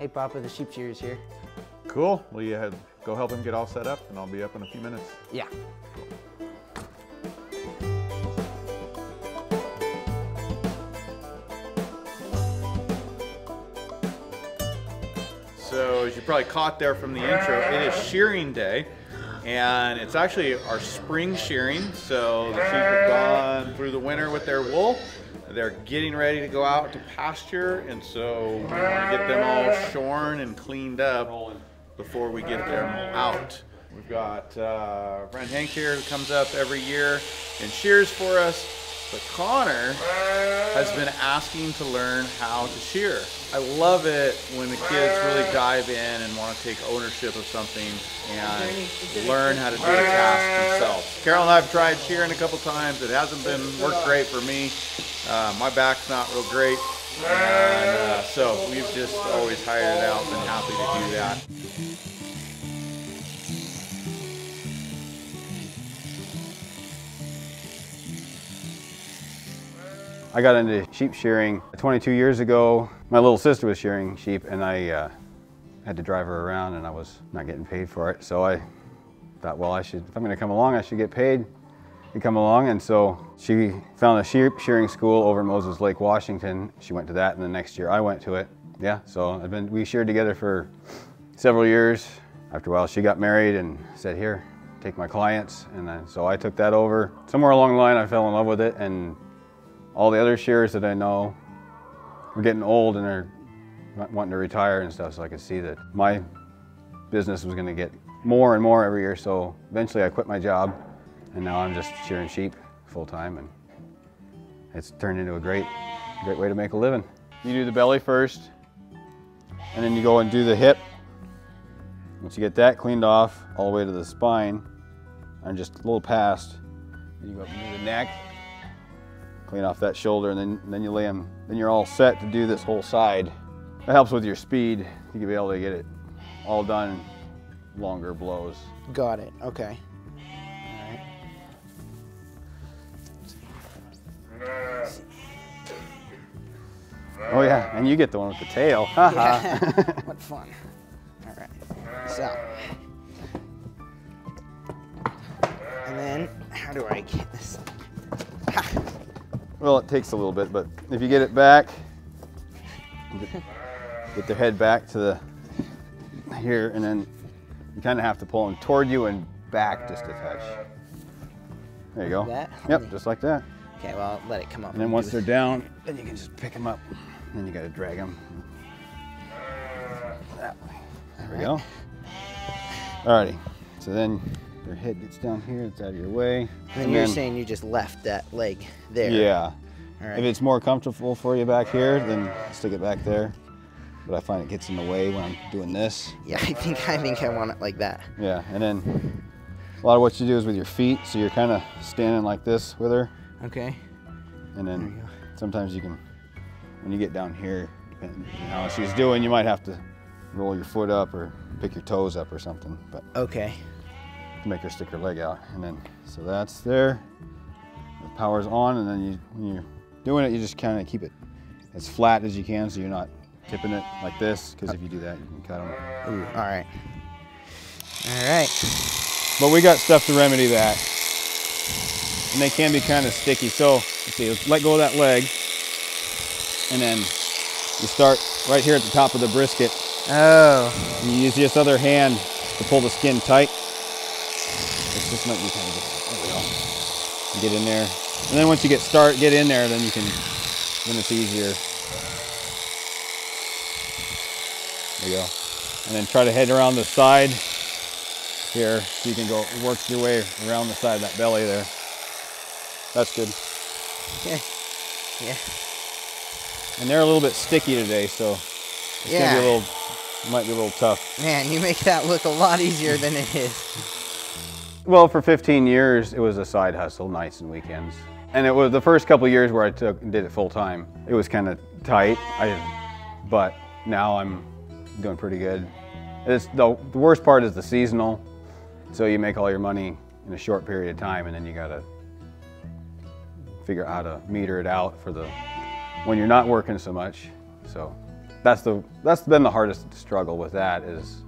Hey Papa, the sheep shearer's here. Cool. Well, you go help him get all set up, and I'll be up in a few minutes. Yeah. So as you probably caught there from the intro, it is shearing day, and it's actually our spring shearing. So the sheep have gone through the winter with their wool. They're getting ready to go out to pasture, and so we want to get them all shorn and cleaned up before we get them out. We've got friend Hank here who comes up every year and shears for us, but Connor has been asking to learn how to shear. I love it when the kids really dive in and want to take ownership of something and learn how to do the task themselves. Carolyn and I have tried shearing a couple times. It hasn't worked great for me. My back's not real great, and so we've just always hired it out and been happy to do that. I got into sheep shearing 22 years ago. My little sister was shearing sheep, and I had to drive her around, and I was not getting paid for it. So I thought, well, if I'm going to come along, I should get paid to come along. And so she found a sheep shearing school over in Moses Lake, Washington. She went to that, and the next year I went to it. Yeah, so we sheared together for several years. After a while, she got married and said, "Here, take my clients." And so I took that over. Somewhere along the line, I fell in love with it, and all the other shearers that I know were getting old and they're wanting to retire and stuff, so I could see that my business was going to get more and more every year. So eventually I quit my job, and now I'm just shearing sheep full time, and it's turned into a great way to make a living. You do the belly first, and then you go and do the hip. Once you get that cleaned off all the way to the spine, and just a little past, you go up and do the neck. Clean off that shoulder, and then you lay them. Then you're all set to do this whole side. That helps with your speed. You can be able to get it all done in longer blows. Got it. Okay. All right. Oh yeah, and you get the one with the tail. Yeah. What fun. All right. So. And then, how do I get this? Ha. Well, it takes a little bit, but if you get it back, get the head back to here, and then you kind of have to pull them toward you and back just a touch. There you go. Like that? Yep, just like that. Okay, well, I'll let it come up. And then once they're down, then you can just pick them up. Then you got to drag them that way. There we go. Alrighty. So then their head gets down here, it's out of your way. And you're saying you just left that leg there. Yeah. All right. If it's more comfortable for you back here, then stick it back there. But I find it gets in the way when I'm doing this. Yeah, I think I want it like that. Yeah, and then a lot of what you do is with your feet, so you're kind of standing like this with her. Okay. And then sometimes you can, when you get down here, depending on how she's doing, you might have to roll your foot up or pick your toes up or something. But okay. to make her stick her leg out. And then, so that's there. The power's on, and then when you're doing it, you just kind of keep it as flat as you can so you're not tipping it like this, because if you do that, you can cut them. Ooh, all right. All right. But we got stuff to remedy that. And they can be kind of sticky. So, let's see, let go of that leg, and then you start right here at the top of the brisket. Oh. And you use this other hand to pull the skin tight. It's just like you kind of just, there we go. And get in there. And then once you get in there, then it's easier. There you go. And then try to head around the side here, so you can go work your way around the side of that belly there. That's good. Yeah. Yeah. And they're a little bit sticky today, so it's gonna be a little, might be a little tough. Man, you make that look a lot easier than it is. Well, for 15 years, it was a side hustle, nights and weekends. And it was the first couple of years where I did it full time. It was kind of tight, but now I'm doing pretty good. The worst part is the seasonal. So you make all your money in a short period of time, and then you gotta figure out how to meter it out for when you're not working so much. So that's been the hardest struggle with that, is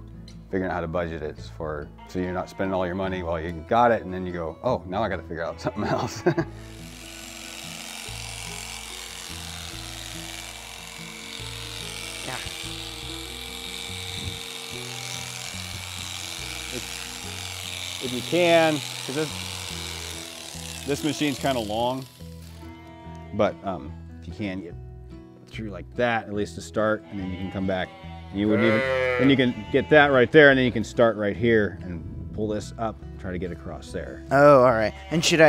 figuring out how to budget it for, so you're not spending all your money while you got it, and then you go, oh, now I got to figure out something else. Yeah. If you can, because this machine's kind of long, but if you can get through like that, at least to start, and then you can come back. You wouldn't even, then you can get that right there, and then you can start right here and pull this up, try to get across there. Oh, all right. And should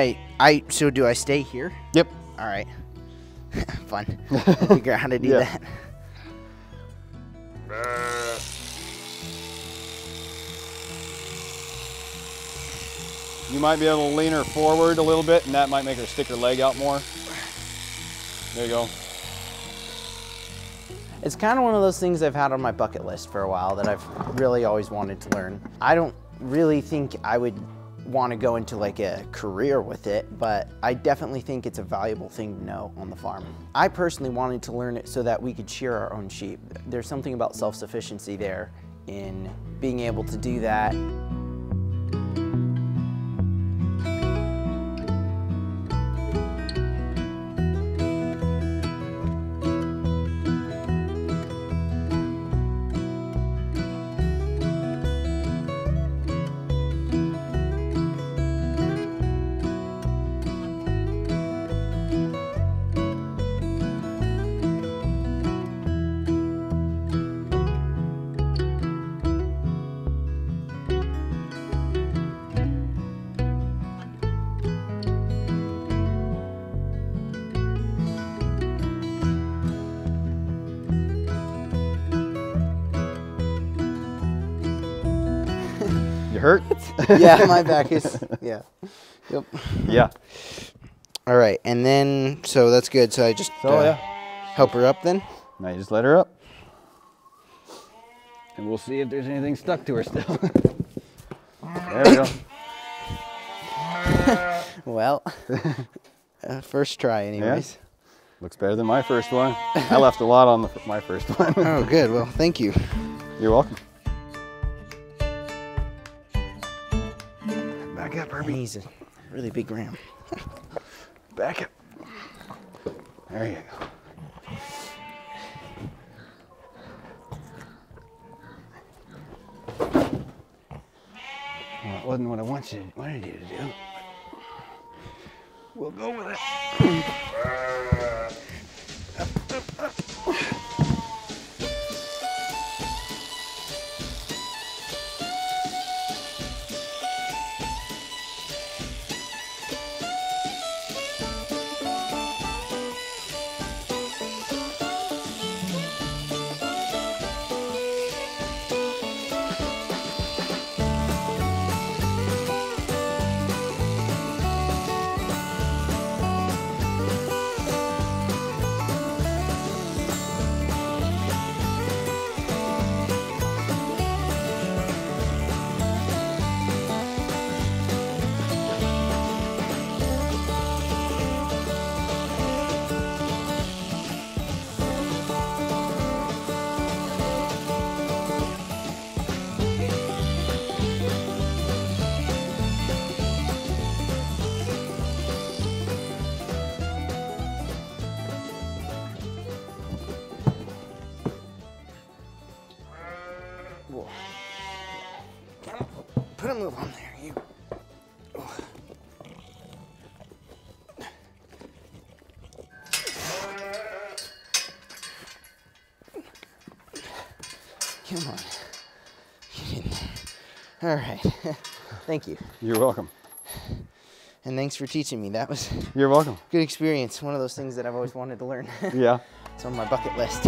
so do I stay here? Yep. All right. Fun. Figure out how to do that. You might be able to lean her forward a little bit, and that might make her stick her leg out more. There you go. It's kind of one of those things I've had on my bucket list for a while that I've really always wanted to learn. I don't really think I would want to go into like a career with it, but I definitely think it's a valuable thing to know on the farm. I personally wanted to learn it so that we could shear our own sheep. There's something about self-sufficiency there in being able to do that. Hurt? Yeah, my back is, yeah. Yep. Yeah. All right, and then, so that's good. So I just help her up then? Now you just let her up. And we'll see if there's anything stuck to her still. There we go. Well, first try anyways. Yeah. Looks better than my first one. I left a lot on my first one. Oh, good. Well, thank you. You're welcome. Back up, Herbie. He's a really big ram. Back up. There you go. Well, it wasn't what I wanted you to do. We'll go with it. Up, up, up. Put a move on there, you. Oh. Come on. Get in there. All right. Thank you. You're welcome. And thanks for teaching me. That was You're welcome. good experience. One of those things that I've always wanted to learn. Yeah. It's on my bucket list.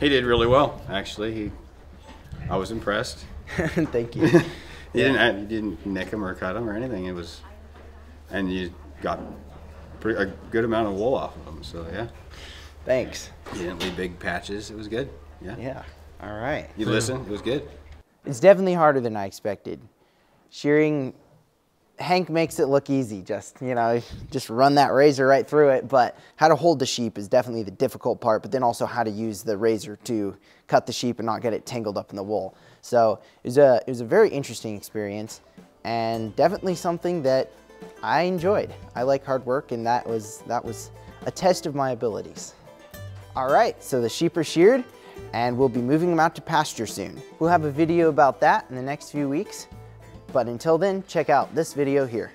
He did really well, actually. I was impressed. Thank you. You didn't nick him or cut him or anything. It was, and you got a good amount of wool off of him. So yeah. Thanks. You didn't leave big patches. It was good. Yeah. Yeah. All right. You listened. It was good. It's definitely harder than I expected. Shearing Hank makes it look easy, just, you know, just run that razor right through it, but how to hold the sheep is definitely the difficult part, but then also how to use the razor to cut the sheep and not get it tangled up in the wool. So it was a very interesting experience, and definitely something that I enjoyed. I like hard work, and that was a test of my abilities. All right, so the sheep are sheared, and we'll be moving them out to pasture soon. We'll have a video about that in the next few weeks. But until then, check out this video here.